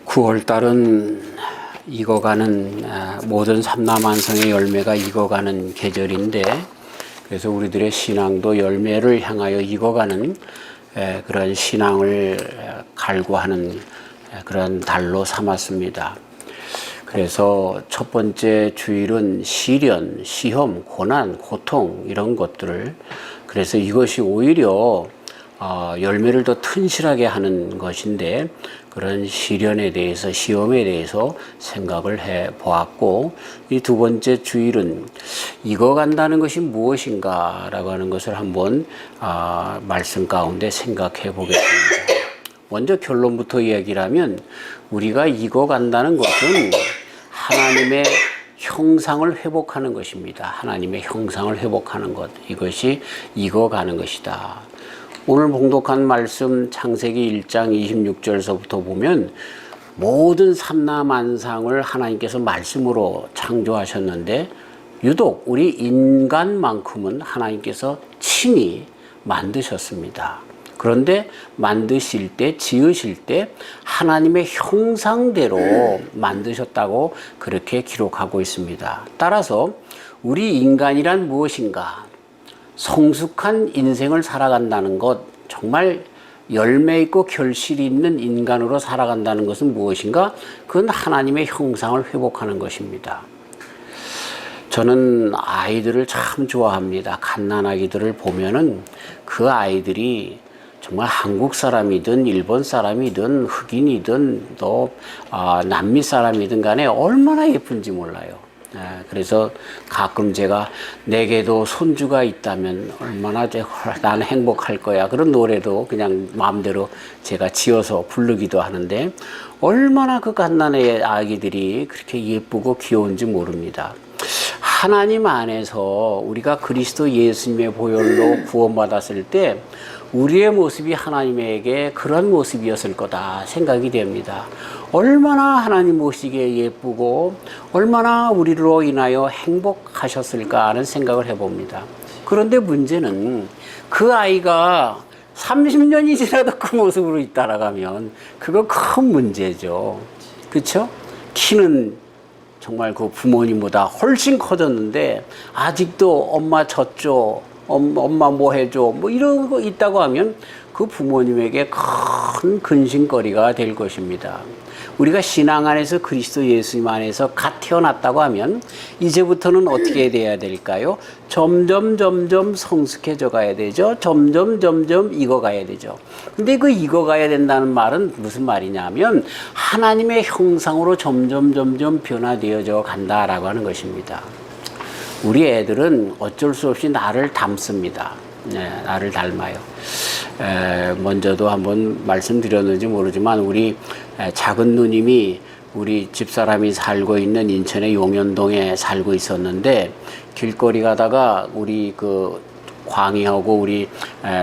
9월달은 익어가는 모든 삼라만성의 열매가 익어가는 계절인데, 그래서 우리들의 신앙도 열매를 향하여 익어가는 그런 신앙을 갈구하는 그런 달로 삼았습니다. 그래서 첫 번째 주일은 시련, 시험, 고난, 고통 이런 것들을, 그래서 이것이 오히려 열매를 더 튼실하게 하는 것인데, 그런 시련에 대해서, 시험에 대해서 생각을 해 보았고, 이 두 번째 주일은 익어간다는 것이 무엇인가 라고 하는 것을 한번 말씀 가운데 생각해 보겠습니다. 먼저 결론부터 이야기를 하면, 우리가 익어간다는 것은 하나님의 형상을 회복하는 것입니다. 하나님의 형상을 회복하는 것, 이것이 익어가는 것이다. 오늘 봉독한 말씀 창세기 1장 26절서부터 보면 모든 삼라만상을 하나님께서 말씀으로 창조하셨는데, 유독 우리 인간만큼은 하나님께서 친히 만드셨습니다. 그런데 만드실 때, 지으실 때 하나님의 형상대로 만드셨다고 그렇게 기록하고 있습니다. 따라서 우리 인간이란 무엇인가? 성숙한 인생을 살아간다는 것, 정말 열매 있고 결실이 있는 인간으로 살아간다는 것은 무엇인가? 그건 하나님의 형상을 회복하는 것입니다. 저는 아이들을 참 좋아합니다. 갓난아기들을 보면은 그 아이들이 정말 한국 사람이든 일본 사람이든 흑인이든 또 남미 사람이든 간에 얼마나 예쁜지 몰라요. 그래서 가끔 제가 내게도 손주가 있다면 얼마나 나는 행복할 거야, 그런 노래도 그냥 마음대로 제가 지어서 부르기도 하는데, 얼마나 그 갓난의 아기들이 그렇게 예쁘고 귀여운지 모릅니다. 하나님 안에서 우리가 그리스도 예수님의 보혈로 구원받았을 때 우리의 모습이 하나님에게 그런 모습이었을 거다 생각이 됩니다. 얼마나 하나님 보시기에 예쁘고 얼마나 우리로 인하여 행복하셨을까 하는 생각을 해봅니다. 그런데 문제는 그 아이가 30년이 지나도 그 모습으로 있다라가면 그거 큰 문제죠. 그렇죠? 키는 정말 그 부모님보다 훨씬 커졌는데 아직도 엄마 젖줘, 엄마 뭐 해줘, 뭐 이런 거 있다고 하면 그 부모님에게 큰 근심거리가 될 것입니다. 우리가 신앙 안에서 그리스도 예수님 안에서 갓 태어났다고 하면 이제부터는 어떻게 돼야 될까요? 점점 성숙해져 가야 되죠. 점점 익어가야 되죠. 근데 그 익어가야 된다는 말은 무슨 말이냐면 하나님의 형상으로 점점 변화되어져 간다라고 하는 것입니다. 우리 애들은 어쩔 수 없이 나를 닮습니다. 나를 닮아요. 먼저도 한번 말씀드렸는지 모르지만 우리 작은 누님이 우리 집사람이 살고 있는 인천의 용현동에 살고 있었는데, 길거리 가다가 우리 그 광희하고 우리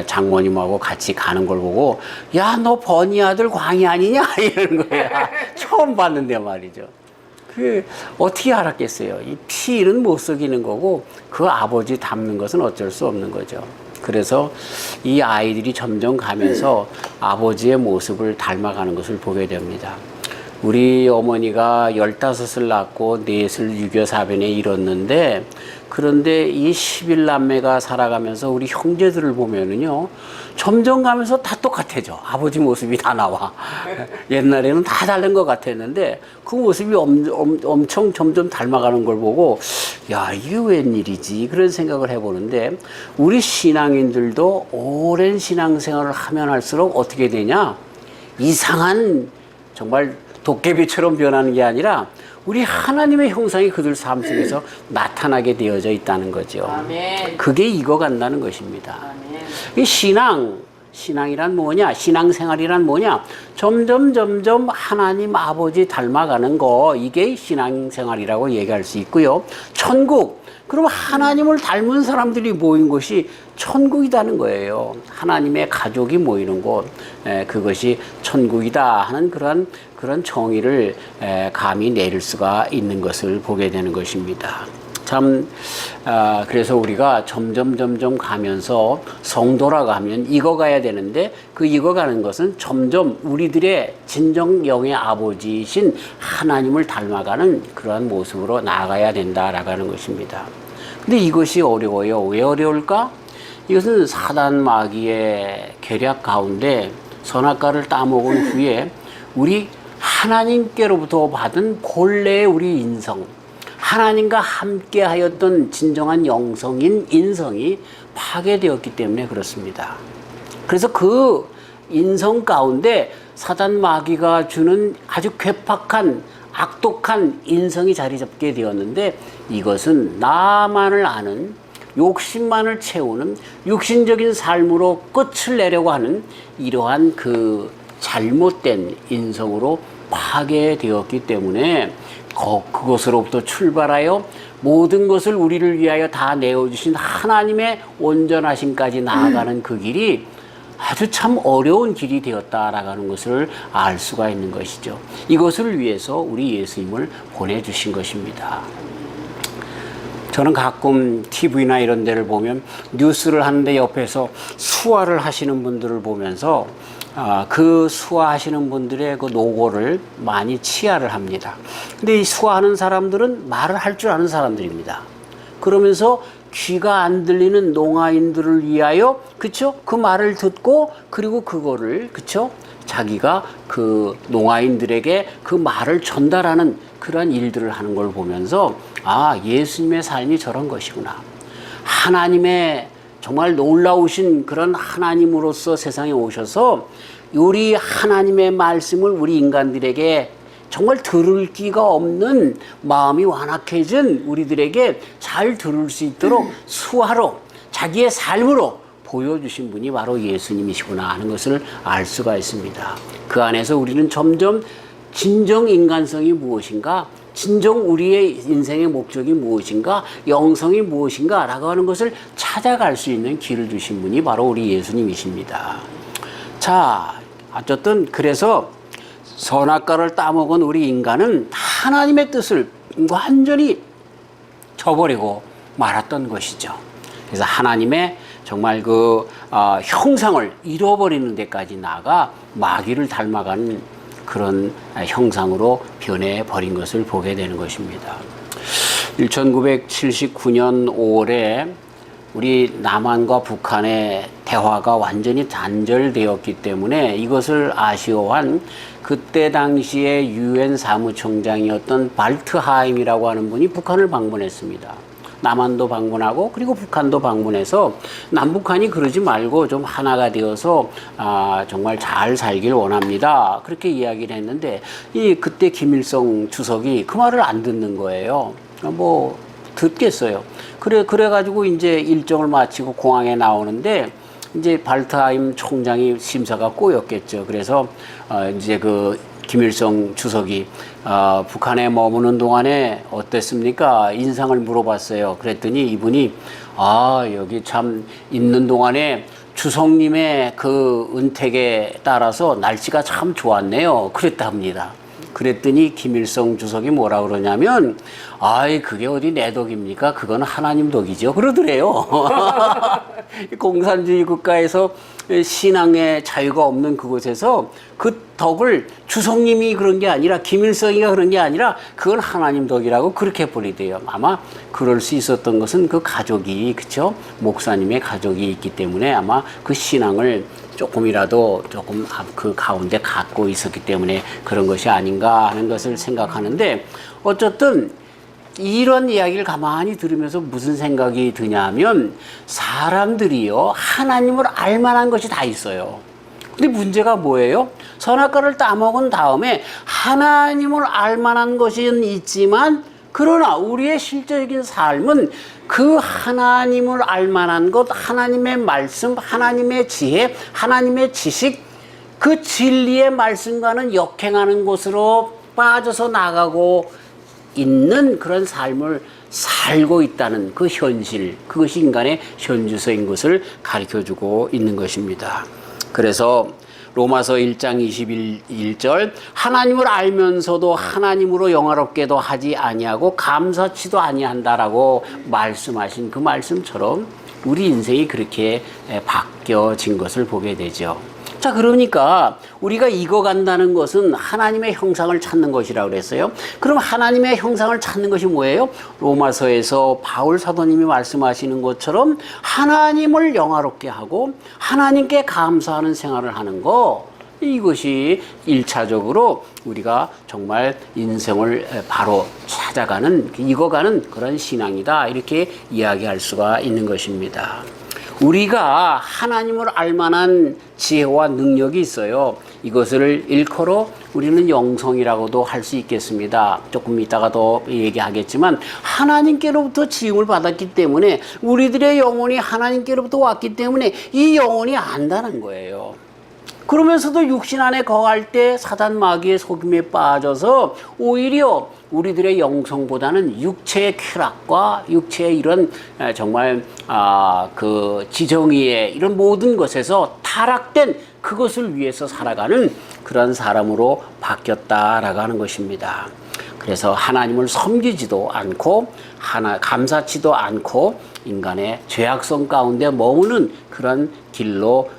장모님하고 같이 가는 걸 보고, 야, 너 버니 아들 광희 아니냐? 이러는 거야. 처음 봤는데 말이죠. 그 어떻게 알았겠어요? 이 피는 못 속이는 거고 그 아버지 닮는 것은 어쩔 수 없는 거죠. 그래서 이 아이들이 점점 가면서 아버지의 모습을 닮아가는 것을 보게 됩니다. 우리 어머니가 15을 낳고 4을 유교사변에 이뤘는데, 그런데 이 11남매가 살아가면서 우리 형제들을 보면은요, 점점 가면서 다 똑같아져. 아버지 모습이 다 나와. 옛날에는 다 다른 것 같았는데 그 모습이 엄청 점점 닮아가는 걸 보고, 야, 이게 웬일이지? 그런 생각을 해보는데, 우리 신앙인들도 오랜 신앙생활을 하면 할수록 어떻게 되냐? 이상한 정말 도깨비처럼 변하는 게 아니라 우리 하나님의 형상이 그들 삶 속에서 나타나게 되어져 있다는 거죠. 아멘. 그게 익어간다는 것입니다. 아멘. 이 신앙이란 뭐냐? 신앙생활이란 뭐냐? 점점 하나님 아버지 닮아가는 거, 이게 신앙생활이라고 얘기할 수 있고요. 천국, 그럼 하나님을 닮은 사람들이 모인 곳이 천국이라는 거예요. 하나님의 가족이 모이는 곳, 그것이 천국이다 하는 그런 정의를 감히 내릴 수가 있는 것을 보게 되는 것입니다. 참, 그래서 우리가 점점 가면서 성도라고 하면 익어가야 되는데 그 익어가는 것은 점점 우리들의 진정 영의 아버지이신 하나님을 닮아가는 그러한 모습으로 나아가야 된다라고 하는 것입니다. 근데 이것이 어려워요. 왜 어려울까? 이것은 사단 마귀의 계략 가운데 선악과를 따먹은 후에 우리 하나님께로부터 받은 본래의 우리 인성, 하나님과 함께 하였던 진정한 영성인 인성이 파괴되었기 때문에 그렇습니다. 그래서 그 인성 가운데 사단 마귀가 주는 아주 괴팍한 악독한 인성이 자리 잡게 되었는데 이것은 나만을 아는 욕심만을 채우는 육신적인 삶으로 끝을 내려고 하는 이러한 그 잘못된 인성으로 파괴되었기 때문에 그것으로부터 출발하여 모든 것을 우리를 위하여 다 내어주신 하나님의 온전하심까지 나아가는 그 길이 아주 참 어려운 길이 되었다라고 하는 것을 알 수가 있는 것이죠. 이것을 위해서 우리 예수님을 보내주신 것입니다. 저는 가끔 TV나 이런 데를 보면 뉴스를 하는데 옆에서 수화를 하시는 분들을 보면서 그 수화하시는 분들의 그 노고를 많이 치하를 합니다. 근데 이 수화하는 사람들은 말을 할 줄 아는 사람들입니다. 그러면서 귀가 안 들리는 농아인들을 위하여, 그쵸? 그 말을 듣고, 그리고 그거를, 그쵸? 자기가 그 농아인들에게 그 말을 전달하는 그러한 일들을 하는 걸 보면서, 아, 예수님의 삶이 저런 것이구나. 하나님의 정말 놀라우신 그런 하나님으로서 세상에 오셔서 우리 하나님의 말씀을 우리 인간들에게 정말 들을 기가 없는 마음이 완악해진 우리들에게 잘 들을 수 있도록 수화로 자기의 삶으로 보여주신 분이 바로 예수님이시구나 하는 것을 알 수가 있습니다. 그 안에서 우리는 점점 진정 인간성이 무엇인가, 진정 우리의 인생의 목적이 무엇인가, 영성이 무엇인가 라고 하는 것을 찾아갈 수 있는 길을 주신 분이 바로 우리 예수님이십니다. 자, 어쨌든 그래서 선악과를 따먹은 우리 인간은 하나님의 뜻을 완전히 저버리고 말았던 것이죠. 그래서 하나님의 정말 그 형상을 잃어버리는 데까지 나아가 마귀를 닮아가는 그런 형상으로 변해버린 것을 보게 되는 것입니다. 1979년 5월에 우리 남한과 북한의 대화가 완전히 단절되었기 때문에 이것을 아쉬워한 그때 당시에 유엔 사무총장이었던 발트하임이라고 하는 분이 북한을 방문했습니다. 남한도 방문하고 그리고 북한도 방문해서 남북한이 그러지 말고 좀 하나가 되어서 정말 잘 살길 원합니다. 그렇게 이야기를 했는데 그때 김일성 주석이 그 말을 안 듣는 거예요. 뭐 듣겠어요. 그래가지고 이제 일정을 마치고 공항에 나오는데 이제 발트하임 총장이 심사가 꼬였겠죠. 그래서 이제 그 김일성 주석이 북한에 머무는 동안에 어땠습니까? 인상을 물어봤어요. 그랬더니 이분이 여기 참 있는 동안에 주석님의 그 은택에 따라서 날씨가 참 좋았네요. 그랬답니다. 그랬더니 김일성 주석이 뭐라 그러냐면 그게 어디 내 덕입니까? 그건 하나님 덕이죠. 그러더래요. 공산주의 국가에서 신앙의 자유가 없는 그곳에서 그 덕을 주석님이 그런 게 아니라 김일성이가 그런 게 아니라 그건 하나님 덕이라고 그렇게 버리대요. 아마 그럴 수 있었던 것은 그 가족이, 그쵸? 목사님의 가족이 있기 때문에 아마 그 신앙을 조금이라도 조금 그 가운데 갖고 있었기 때문에 그런 것이 아닌가 하는 것을 생각하는데, 어쨌든 이런 이야기를 가만히 들으면서 무슨 생각이 드냐면 사람들이요 하나님을 알만한 것이 다 있어요. 근데 문제가 뭐예요? 선악과를 따먹은 다음에 하나님을 알만한 것은 있지만 그러나 우리의 실제적인 삶은 그 하나님을 알만한 것, 하나님의 말씀, 하나님의 지혜, 하나님의 지식, 그 진리의 말씀과는 역행하는 곳으로 빠져서 나가고 있는 그런 삶을 살고 있다는 그 현실, 그것이 인간의 현주소인 것을 가르쳐주고 있는 것입니다. 그래서 로마서 1장 21절 하나님을 알면서도 하나님으로 영화롭게도 하지 아니하고 감사치도 아니한다라고 말씀하신 그 말씀처럼 우리 인생이 그렇게 바뀌어진 것을 보게 되죠. 자, 그러니까 우리가 익어간다는 것은 하나님의 형상을 찾는 것이라고 그랬어요. 그럼 하나님의 형상을 찾는 것이 뭐예요? 로마서에서 바울 사도님이 말씀하시는 것처럼 하나님을 영화롭게 하고 하나님께 감사하는 생활을 하는 거, 이것이 1차적으로 우리가 정말 인생을 바로 찾아가는, 익어가는 그런 신앙이다, 이렇게 이야기할 수가 있는 것입니다. 우리가 하나님을 알만한 지혜와 능력이 있어요. 이것을 일컬어 우리는 영성이라고도 할 수 있겠습니다. 조금 이따가 더 얘기하겠지만 하나님께로부터 지음을 받았기 때문에 우리들의 영혼이 하나님께로부터 왔기 때문에 이 영혼이 안다는 거예요. 그러면서도 육신 안에 거할 때 사단 마귀의 속임에 빠져서 오히려 우리들의 영성보다는 육체의 쾌락과 육체의 이런 정말 그 지정의의 이런 모든 것에서 타락된 그것을 위해서 살아가는 그런 사람으로 바뀌었다라고 하는 것입니다. 그래서 하나님을 섬기지도 않고 감사치도 않고 인간의 죄악성 가운데 머무는 그런 길로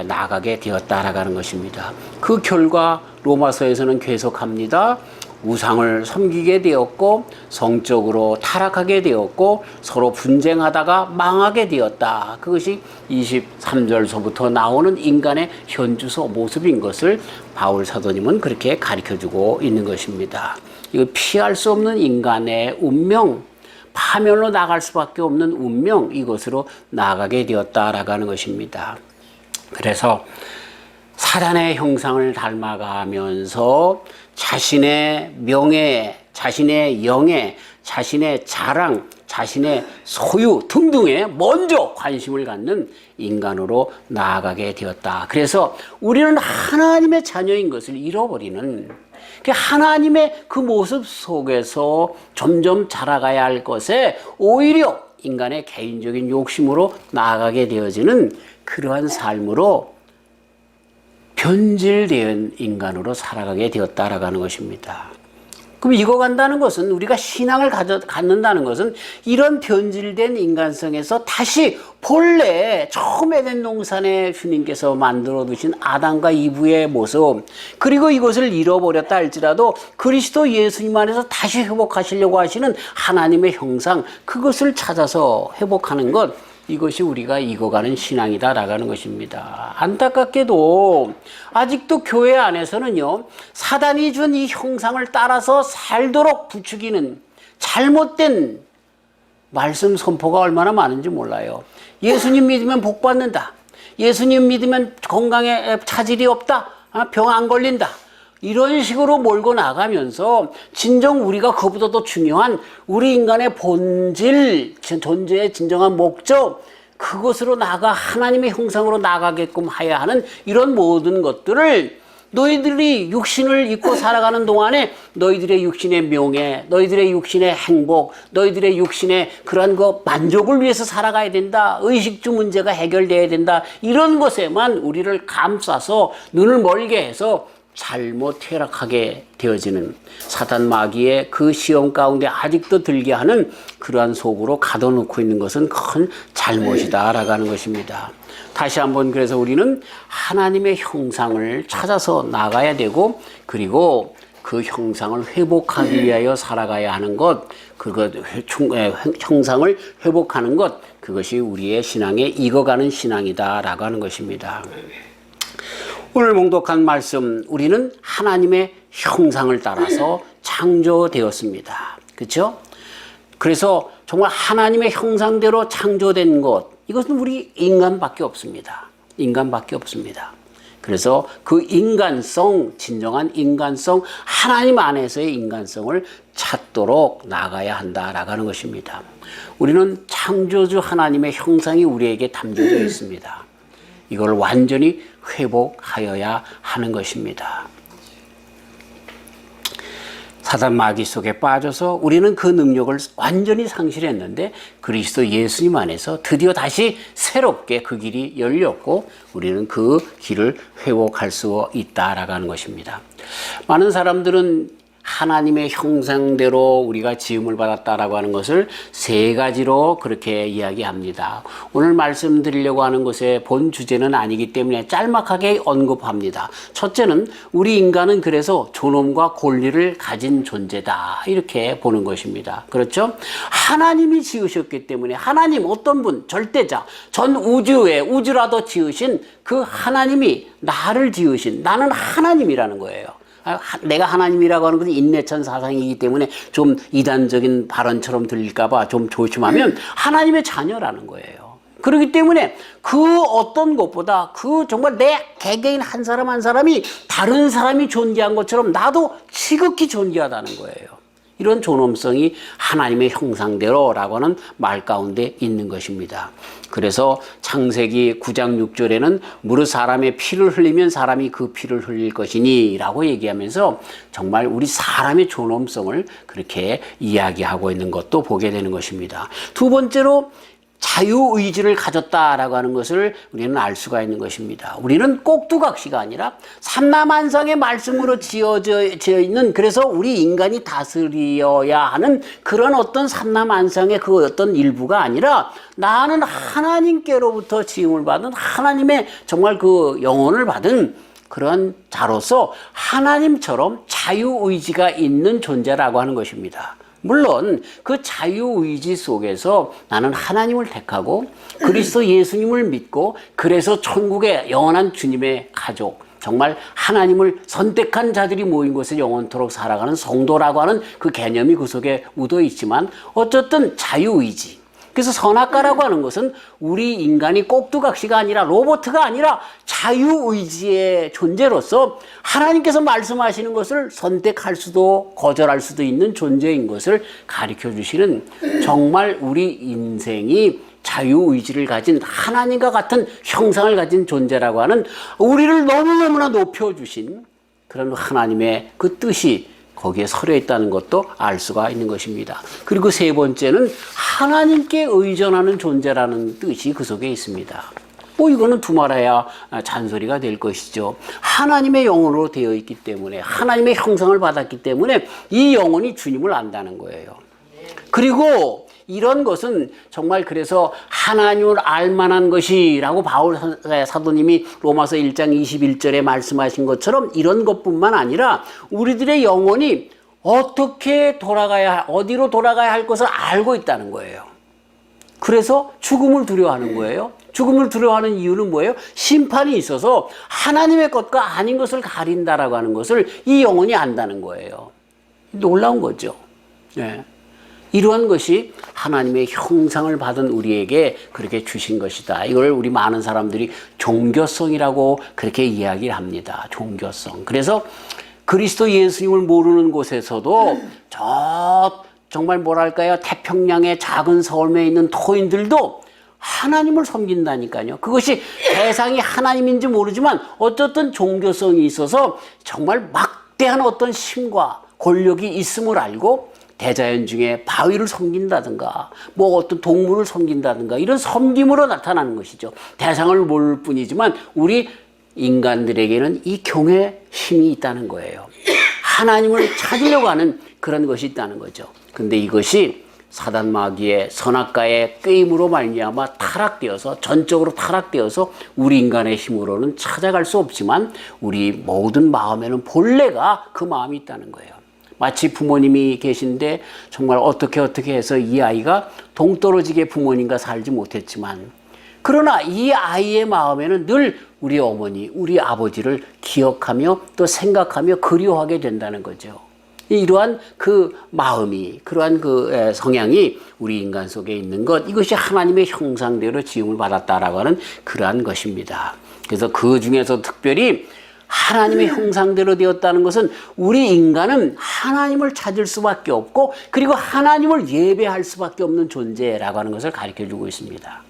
나가게 되었다라고 하는 것입니다. 그 결과 로마서에서는 계속합니다. 우상을 섬기게 되었고 성적으로 타락하게 되었고 서로 분쟁하다가 망하게 되었다. 그것이 23절서부터 나오는 인간의 현주소 모습인 것을 바울 사도님은 그렇게 가르쳐주고 있는 것입니다. 이거 피할 수 없는 인간의 운명, 파멸로 나갈 수밖에 없는 운명, 이것으로 나가게 되었다라고 하는 것입니다. 그래서 사단의 형상을 닮아가면서 자신의 명예, 자신의 영예, 자신의 자랑, 자신의 소유 등등에 먼저 관심을 갖는 인간으로 나아가게 되었다. 그래서 우리는 하나님의 자녀인 것을 잃어버리는, 하나님의 그 모습 속에서 점점 자라가야 할 것에 오히려 인간의 개인적인 욕심으로 나아가게 되어지는 그러한 삶으로 변질된 인간으로 살아가게 되었다라고 하는 것입니다. 그럼 익어간다는 것은, 우리가 신앙을 갖는다는 것은 이런 변질된 인간성에서 다시 본래 처음 에덴 동산에 주님께서 만들어 두신 아담과 이브의 모습, 그리고 이것을 잃어버렸다 할지라도 그리스도 예수님 안에서 다시 회복하시려고 하시는 하나님의 형상, 그것을 찾아서 회복하는 것, 이것이 우리가 익어가는 신앙이다 라는 것입니다. 안타깝게도 아직도 교회 안에서는요, 사단이 준 이 형상을 따라서 살도록 부추기는 잘못된 말씀 선포가 얼마나 많은지 몰라요. 예수님 믿으면 복 받는다, 예수님 믿으면 건강에 차질이 없다, 병 안 걸린다, 이런 식으로 몰고 나가면서 진정 우리가 그보다 더 중요한 우리 인간의 본질, 존재의 진정한 목적, 그것으로 나가 하나님의 형상으로 나가게끔 하여야 하는 이런 모든 것들을 너희들이 육신을 입고 살아가는 동안에 너희들의 육신의 명예, 너희들의 육신의 행복, 너희들의 육신의 그런 거 만족을 위해서 살아가야 된다, 의식주 문제가 해결돼야 된다, 이런 것에만 우리를 감싸서 눈을 멀게 해서 잘못 퇴락하게 되어지는 사단 마귀의 그 시험 가운데 아직도 들게 하는 그러한 속으로 가둬놓고 있는 것은 큰 잘못이다라고 하는 것입니다. 다시 한번, 그래서 우리는 하나님의 형상을 찾아서 나가야 되고, 그리고 그 형상을 회복하기 위하여 살아가야 하는 것, 형상을 회복하는 것, 그것이 우리의 신앙에 익어가는 신앙이다라고 하는 것입니다. 오늘 봉독한 말씀, 우리는 하나님의 형상을 따라서 창조되었습니다. 그렇죠? 그래서 정말 하나님의 형상대로 창조된 것, 이것은 우리 인간밖에 없습니다. 인간밖에 없습니다. 그래서 그 인간성, 진정한 인간성, 하나님 안에서의 인간성을 찾도록 나가야 한다라고 하는 것입니다. 우리는 창조주 하나님의 형상이 우리에게 담겨져 있습니다. 이걸 완전히 회복하여야 하는 것입니다. 사단 마귀 속에 빠져서 우리는 그 능력을 완전히 상실했는데 그리스도 예수님 안에서 드디어 다시 새롭게 그 길이 열렸고 우리는 그 길을 회복할 수 있다라고 하는 것입니다. 많은 사람들은 하나님의 형상대로 우리가 지음을 받았다라고 하는 것을 세 가지로 그렇게 이야기합니다. 오늘 말씀드리려고 하는 것의 본 주제는 아니기 때문에 짤막하게 언급합니다. 첫째는 우리 인간은 그래서 존엄과 권리를 가진 존재다 이렇게 보는 것입니다. 그렇죠? 하나님이 지으셨기 때문에 하나님 어떤 분 절대자 전 우주에 우주라도 지으신 그 하나님이 나를 지으신 나는 하나님이라는 거예요. 내가 하나님이라고 하는 것은 인내천 사상이기 때문에 좀 이단적인 발언처럼 들릴까봐 좀 조심하면 하나님의 자녀라는 거예요. 그렇기 때문에 그 어떤 것보다 그 정말 내 개개인 한 사람 한 사람이 다른 사람이 존귀한 것처럼 나도 지극히 존귀하다는 거예요. 이런 존엄성이 하나님의 형상대로라고 하는 말 가운데 있는 것입니다. 그래서 창세기 9장 6절에는 무릇 사람의 피를 흘리면 사람이 그 피를 흘릴 것이니 라고 얘기하면서 정말 우리 사람의 존엄성을 그렇게 이야기하고 있는 것도 보게 되는 것입니다. 두 번째로 자유의지를 가졌다라고 하는 것을 우리는 알 수가 있는 것입니다. 우리는 꼭두각시가 아니라 삼라만상의 말씀으로 지어져 있는 그래서 우리 인간이 다스려야 하는 그런 어떤 삼라만상의 그 어떤 일부가 아니라 나는 하나님께로부터 지음을 받은 하나님의 정말 그 영혼을 받은 그런 자로서 하나님처럼 자유의지가 있는 존재라고 하는 것입니다. 물론 그 자유의지 속에서 나는 하나님을 택하고 그리스도 예수님을 믿고 그래서 천국의 영원한 주님의 가족 정말 하나님을 선택한 자들이 모인 곳에 영원토록 살아가는 성도라고 하는 그 개념이 그 속에 묻어 있지만 어쨌든 자유의지 그래서 선악과라고 하는 것은 우리 인간이 꼭두각시가 아니라 로봇가 아니라 자유의지의 존재로서 하나님께서 말씀하시는 것을 선택할 수도 거절할 수도 있는 존재인 것을 가르쳐 주시는 정말 우리 인생이 자유의지를 가진 하나님과 같은 형상을 가진 존재라고 하는 우리를 너무너무나 높여주신 그런 하나님의 그 뜻이 거기에 서려 있다는 것도 알 수가 있는 것입니다. 그리고 세 번째는 하나님께 의존하는 존재라는 뜻이 그 속에 있습니다. 이거는 두말해야 잔소리가 될 것이죠. 하나님의 영혼으로 되어 있기 때문에 하나님의 형상을 받았기 때문에 이 영혼이 주님을 안다는 거예요. 그리고 이런 것은 정말 그래서 하나님을 알만한 것이라고 바울 사도님이 로마서 1장 21절에 말씀하신 것처럼 이런 것뿐만 아니라 우리들의 영혼이 어떻게 돌아가야 어디로 돌아가야 할 것을 알고 있다는 거예요. 그래서 죽음을 두려워하는 거예요. 죽음을 두려워하는 이유는 뭐예요? 심판이 있어서 하나님의 것과 아닌 것을 가린다라고 하는 것을 이 영혼이 안다는 거예요. 놀라운 거죠. 네. 이러한 것이 하나님의 형상을 받은 우리에게 그렇게 주신 것이다. 이걸 우리 많은 사람들이 종교성이라고 그렇게 이야기를 합니다. 종교성. 그래서 그리스도 예수님을 모르는 곳에서도 정말 뭐랄까요? 태평양의 작은 섬에 있는 토인들도 하나님을 섬긴다니까요. 그것이 대상이 하나님인지 모르지만 어쨌든 종교성이 있어서 정말 막대한 어떤 힘과 권력이 있음을 알고 대자연 중에 바위를 섬긴다든가 어떤 동물을 섬긴다든가 이런 섬김으로 나타나는 것이죠. 대상을 모를 뿐이지만 우리 인간들에게는 이 경외의 힘이 있다는 거예요. 하나님을 찾으려고 하는 그런 것이 있다는 거죠. 근데 이것이 사단 마귀의 선악과의 꾀임으로 말미암아 타락되어서 전적으로 타락되어서 우리 인간의 힘으로는 찾아갈 수 없지만 우리 모든 마음에는 본래가 그 마음이 있다는 거예요. 마치 부모님이 계신데 정말 어떻게 해서 이 아이가 동떨어지게 부모님과 살지 못했지만 그러나 이 아이의 마음에는 늘 우리 어머니, 우리 아버지를 기억하며 또 생각하며 그리워하게 된다는 거죠. 이러한 그 마음이 그러한 그 성향이 우리 인간 속에 있는 것 이것이 하나님의 형상대로 지음을 받았다라고 하는 그러한 것입니다. 그래서 그 중에서 특별히 하나님의 형상대로 되었다는 것은 우리 인간은 하나님을 찾을 수밖에 없고 그리고 하나님을 예배할 수밖에 없는 존재라고 하는 것을 가르쳐주고 있습니다.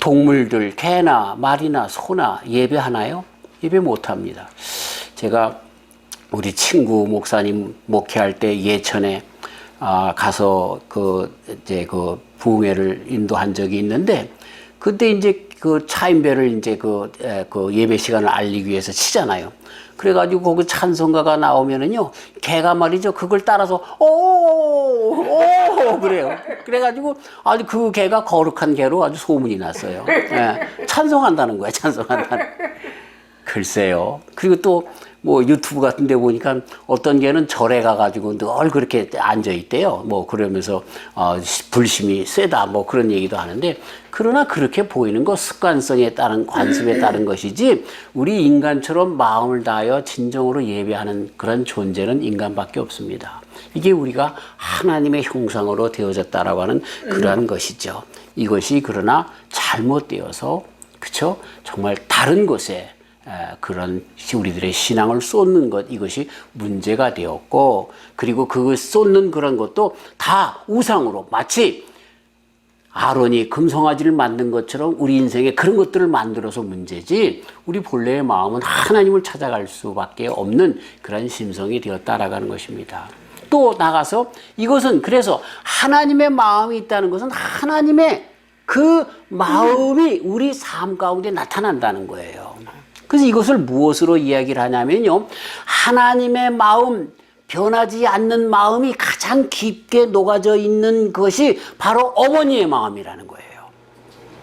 동물들, 개나 말이나 소나 예배하나요? 예배 못합니다. 제가 우리 친구 목사님 목회할 때 예천에 가서 이제 부흥회를 인도한 적이 있는데, 그때 이제 그 차인배를 이제 그 예배 시간을 알리기 위해서 치잖아요. 그래가지고 거기 찬송가가 나오면은요, 개가 말이죠, 그걸 따라서 오 그래요. 그래가지고 아주 그 개가 거룩한 개로 아주 소문이 났어요. 예, 찬송한다는 거야, 찬송한다는. 글쎄요. 그리고 또 뭐 유튜브 같은 데 보니까 어떤 개는 절에 가가지고 늘 그렇게 앉아 있대요. 뭐 그러면서 불심이 세다 뭐 그런 얘기도 하는데, 그러나 그렇게 보이는 거 습관성에 따른 관습에 따른 것이지, 우리 인간처럼 마음을 다하여 진정으로 예배하는 그런 존재는 인간밖에 없습니다. 이게 우리가 하나님의 형상으로 되어졌다라고 하는 그러한 것이죠. 이것이 그러나 잘못되어서, 그쵸? 정말 다른 것에 그런 우리들의 신앙을 쏟는 것, 이것이 문제가 되었고, 그리고 그 쏟는 그런 것도 다 우상으로, 마치 아론이 금송아지를 만든 것처럼 우리 인생에 그런 것들을 만들어서 문제지, 우리 본래의 마음은 하나님을 찾아갈 수밖에 없는 그런 심성이 되었다라는 것입니다. 또 나가서 이것은, 그래서 하나님의 마음이 있다는 것은 하나님의 그 마음이 우리 삶 가운데 나타난다는 거예요. 그래서 이것을 무엇으로 이야기를 하냐면요, 하나님의 마음, 변하지 않는 마음이 가장 깊게 녹아져 있는 것이 바로 어머니의 마음이라는 거예요.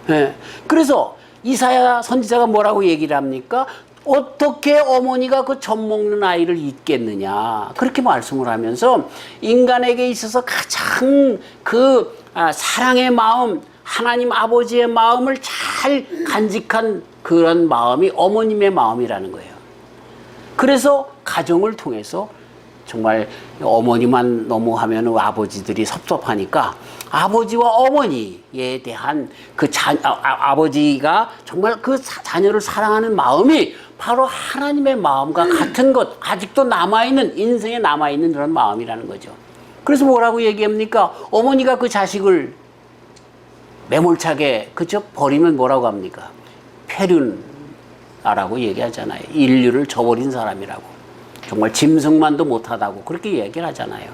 네. 그래서 이사야 선지자가 뭐라고 얘기를 합니까? 어떻게 어머니가 그 젖 먹는 아이를 잊겠느냐, 그렇게 말씀을 하면서 인간에게 있어서 가장 사랑의 마음, 하나님 아버지의 마음을 잘 간직한 그런 마음이 어머님의 마음이라는 거예요. 그래서 가정을 통해서 정말 어머니만 너무 하면 아버지들이 섭섭하니까, 아버지와 어머니에 대한 아버지가 정말 그 자녀를 사랑하는 마음이 바로 하나님의 마음과 같은 것, 아직도 남아있는, 인생에 남아있는 그런 마음이라는 거죠. 그래서 뭐라고 얘기합니까? 어머니가 그 자식을 매몰차게, 그쵸? 버리면 뭐라고 합니까? 폐륜아라고 얘기하잖아요. 인류를 저버린 사람이라고. 정말 짐승만도 못하다고 그렇게 얘기를 하잖아요.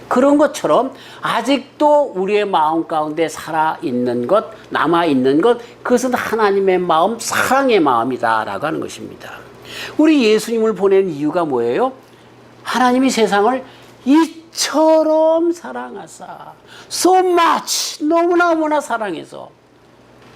그런 것처럼 아직도 우리의 마음 가운데 살아있는 것, 남아있는 것, 그것은 하나님의 마음, 사랑의 마음이다라고 하는 것입니다. 우리 예수님을 보낸 이유가 뭐예요? 하나님이 세상을 이처럼 사랑하사, so much, 너무나 사랑해서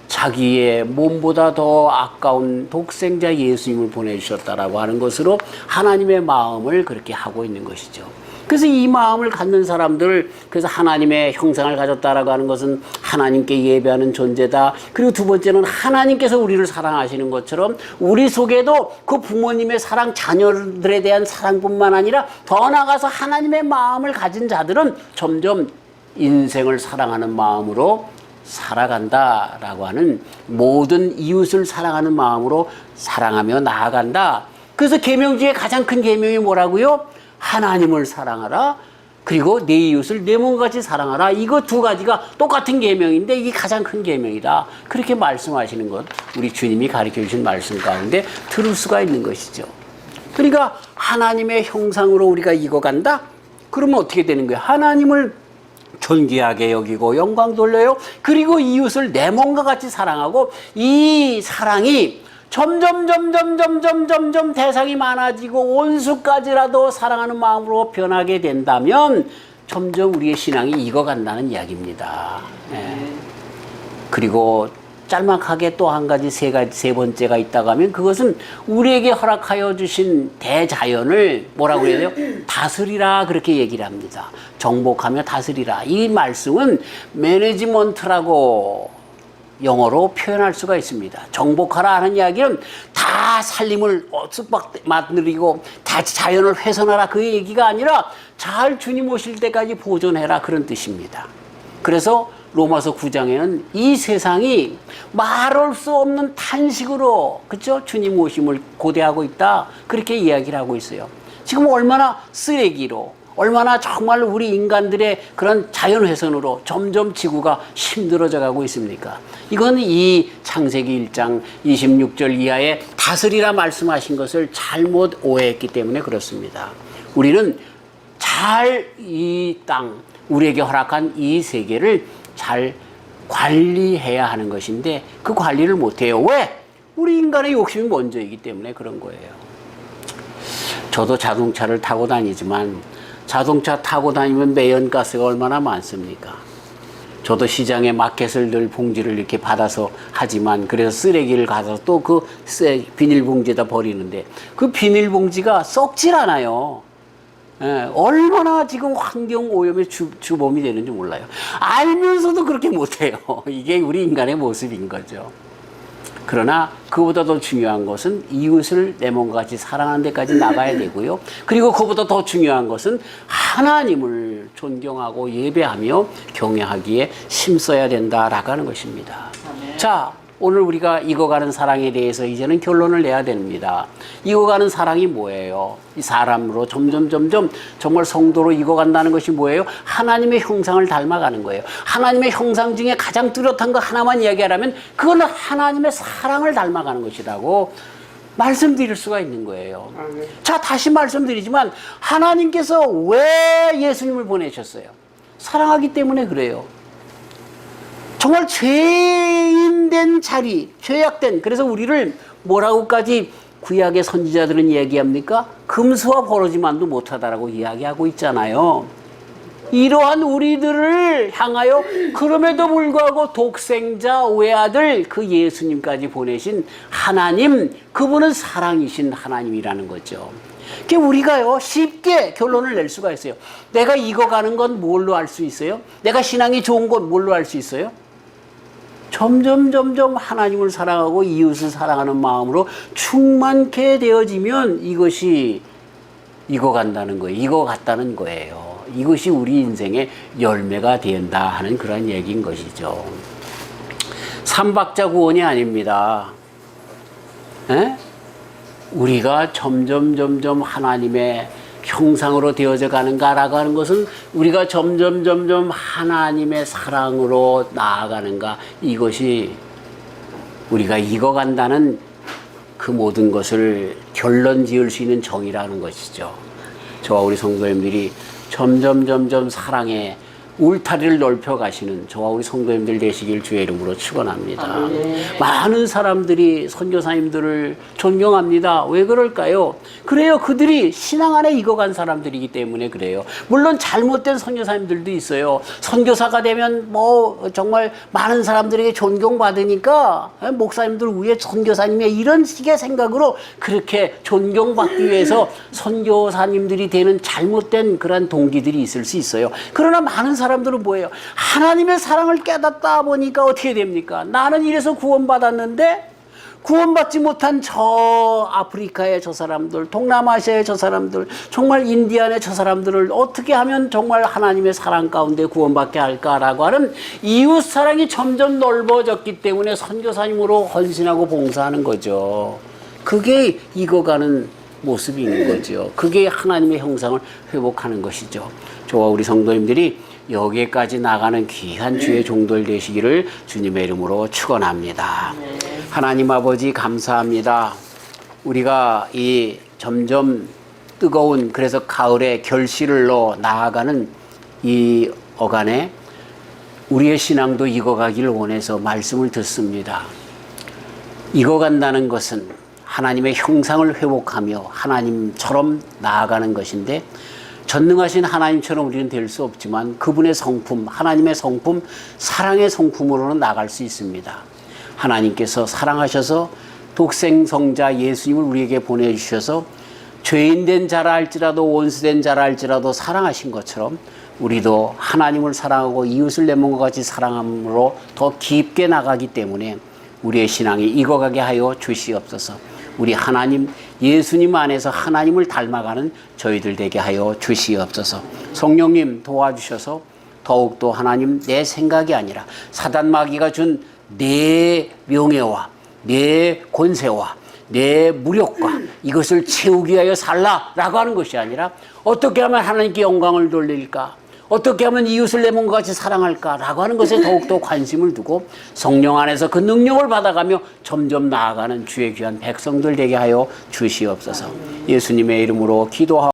자기의 몸보다 더 아까운 독생자 예수님을 보내주셨다라고 하는 것으로 하나님의 마음을 그렇게 하고 있는 것이죠. 그래서 이 마음을 갖는 사람들, 그래서 하나님의 형상을 가졌다라고 하는 것은 하나님께 예배하는 존재다. 그리고 두 번째는 하나님께서 우리를 사랑하시는 것처럼 우리 속에도 그 부모님의 사랑, 자녀들에 대한 사랑뿐만 아니라 더 나아가서 하나님의 마음을 가진 자들은 점점 인생을 사랑하는 마음으로 살아간다라고 하는, 모든 이웃을 사랑하는 마음으로 사랑하며 나아간다. 그래서 계명 중에 가장 큰 계명이 뭐라고요? 하나님을 사랑하라, 그리고 내 이웃을 내 몸과 같이 사랑하라. 이거 두 가지가 똑같은 계명인데 이게 가장 큰 계명이다. 그렇게 말씀하시는 것, 우리 주님이 가르쳐 주신 말씀 가운데 들을 수가 있는 것이죠. 그러니까 하나님의 형상으로 우리가 익어간다? 그러면 어떻게 되는 거예요? 하나님을 존귀하게 여기고 영광 돌려요. 그리고 이웃을 내 몸과 같이 사랑하고, 이 사랑이 점점 대상이 많아지고 원수까지라도 사랑하는 마음으로 변하게 된다면 점점 우리의 신앙이 익어간다는 이야기입니다. 예. 그리고 짤막하게 또 한 가지, 세 번째가 있다고 하면, 그것은 우리에게 허락하여 주신 대자연을 뭐라고 해야 돼요? 다스리라, 그렇게 얘기를 합니다. 정복하며 다스리라. 이 말씀은 매니지먼트라고 영어로 표현할 수가 있습니다. 정복하라 하는 이야기는 다 살림을 쑥박 만들고 다 자연을 훼손하라, 그 얘기가 아니라 잘 주님 오실 때까지 보존해라, 그런 뜻입니다. 그래서 로마서 9장에는 이 세상이 말할 수 없는 탄식으로, 그렇죠? 주님 오심을 고대하고 있다, 그렇게 이야기를 하고 있어요. 지금 얼마나 쓰레기로, 얼마나 정말 우리 인간들의 그런 자연훼손으로 점점 지구가 힘들어져 가고 있습니까? 이건 이 창세기 1장 26절 이하에 다스리라 말씀하신 것을 잘못 오해했기 때문에 그렇습니다. 우리는 잘 이 땅, 우리에게 허락한 이 세계를 잘 관리해야 하는 것인데 그 관리를 못해요. 왜? 우리 인간의 욕심이 먼저이기 때문에 그런 거예요. 저도 자동차를 타고 다니지만 자동차 타고 다니면 매연가스가 얼마나 많습니까? 저도 시장에 마켓을 늘 봉지를 이렇게 받아서 하지만 그래서 쓰레기를 가서 또 그 비닐봉지에다 버리는데 그 비닐봉지가 썩질 않아요. 예, 얼마나 지금 환경오염의 주범이 되는지 몰라요. 알면서도 그렇게 못해요. 이게 우리 인간의 모습인 거죠. 그러나 그보다 더 중요한 것은 이웃을 내 몸과 같이 사랑하는 데까지 나가야 되고요. 그리고 그보다 더 중요한 것은 하나님을 존경하고 예배하며 경외하기에 힘써야 된다라고 하는 것입니다. 자, 오늘 우리가 익어가는 사랑에 대해서 이제는 결론을 내야 됩니다. 익어가는 사랑이 뭐예요? 이 사람으로 점점 정말 성도로 익어간다는 것이 뭐예요? 하나님의 형상을 닮아가는 거예요. 하나님의 형상 중에 가장 뚜렷한 거 하나만 이야기하라면 그거는 하나님의 사랑을 닮아가는 것이라고 말씀드릴 수가 있는 거예요. 자, 다시 말씀드리지만 하나님께서 왜 예수님을 보내셨어요? 사랑하기 때문에 그래요. 정말 죄인된 자리, 죄악된, 그래서 우리를 뭐라고까지 구약의 선지자들은 얘기합니까? 금수와 버러지만도 못하다라고 이야기하고 있잖아요. 이러한 우리들을 향하여 그럼에도 불구하고 독생자 외아들 그 예수님까지 보내신 하나님, 그분은 사랑이신 하나님이라는 거죠. 그러니까 우리가요 쉽게 결론을 낼 수가 있어요. 내가 익어가는 건 뭘로 알 수 있어요? 내가 신앙이 좋은 건 뭘로 알 수 있어요? 점점 하나님을 사랑하고 이웃을 사랑하는 마음으로 충만케 되어지면 이것이 익어간다는 거예요. 익어갔다는 거예요. 이것이 우리 인생의 열매가 된다 하는 그런 얘기인 것이죠. 삼박자구원이 아닙니다. 에? 우리가 점점 하나님의 형상으로 되어져 가는가라고 하는 것은 우리가 점점 하나님의 사랑으로 나아가는가, 이것이 우리가 익어간다는 그 모든 것을 결론 지을 수 있는 정의라는 것이죠. 저와 우리 성도님들이 점점 사랑의 울타리를 넓혀 가시는 저와 우리 성도님들 되시길 주의 이름으로 축원합니다. 많은 사람들이 선교사님들을 존경합니다. 왜 그럴까요? 그래요. 그들이 신앙 안에 익어간 사람들이기 때문에 그래요. 물론 잘못된 선교사님들도 있어요. 선교사가 되면 뭐 정말 많은 사람들에게 존경받으니까 목사님들 위에 선교사님의 이런 식의 생각으로 그렇게 존경받기 위해서 선교사님들이 되는 잘못된 그런 동기들이 있을 수 있어요. 그러나 많은 사람들은 뭐예요? 하나님의 사랑을 깨닫다 보니까 어떻게 됩니까? 나는 이래서 구원받았는데 구원받지 못한 저 아프리카의 저 사람들, 동남아시아의 저 사람들, 정말 인디안의 저 사람들을 어떻게 하면 정말 하나님의 사랑 가운데 구원받게 할까라고 하는 이웃 사랑이 점점 넓어졌기 때문에 선교사님으로 헌신하고 봉사하는 거죠. 그게 익어가는 모습인 거죠. 그게 하나님의 형상을 회복하는 것이죠. 저와 우리 성도님들이 여기까지 나가는 귀한 주의 종들 되시기를 주님의 이름으로 축원합니다. 하나님 아버지 감사합니다. 우리가 이 점점 뜨거운 그래서 가을의 결실로 나아가는 이 어간에 우리의 신앙도 익어가기를 원해서 말씀을 듣습니다. 익어간다는 것은 하나님의 형상을 회복하며 하나님처럼 나아가는 것인데 전능하신 하나님처럼 우리는 될 수 없지만 그분의 성품, 하나님의 성품, 사랑의 성품으로는 나갈 수 있습니다. 하나님께서 사랑하셔서 독생성자 예수님을 우리에게 보내주셔서 죄인된 자라 할지라도 원수된 자라 할지라도 사랑하신 것처럼 우리도 하나님을 사랑하고 이웃을 내 몸과 같이 사랑함으로 더 깊게 나가기 때문에 우리의 신앙이 익어가게 하여 주시옵소서. 우리 하나님 예수님 안에서 하나님을 닮아가는 저희들 되게 하여 주시옵소서. 성령님 도와주셔서 더욱더 하나님 내 생각이 아니라 사단 마귀가 준 내 명예와 내 권세와 내 무력과 이것을 채우기 위하여 살라라고 하는 것이 아니라 어떻게 하면 하나님께 영광을 돌릴까? 어떻게 하면 이웃을 내 몸과 같이 사랑할까라고 하는 것에 더욱더 관심을 두고 성령 안에서 그 능력을 받아가며 점점 나아가는 주의 귀한 백성들 되게 하여 주시옵소서. 예수님의 이름으로 기도하옵소서.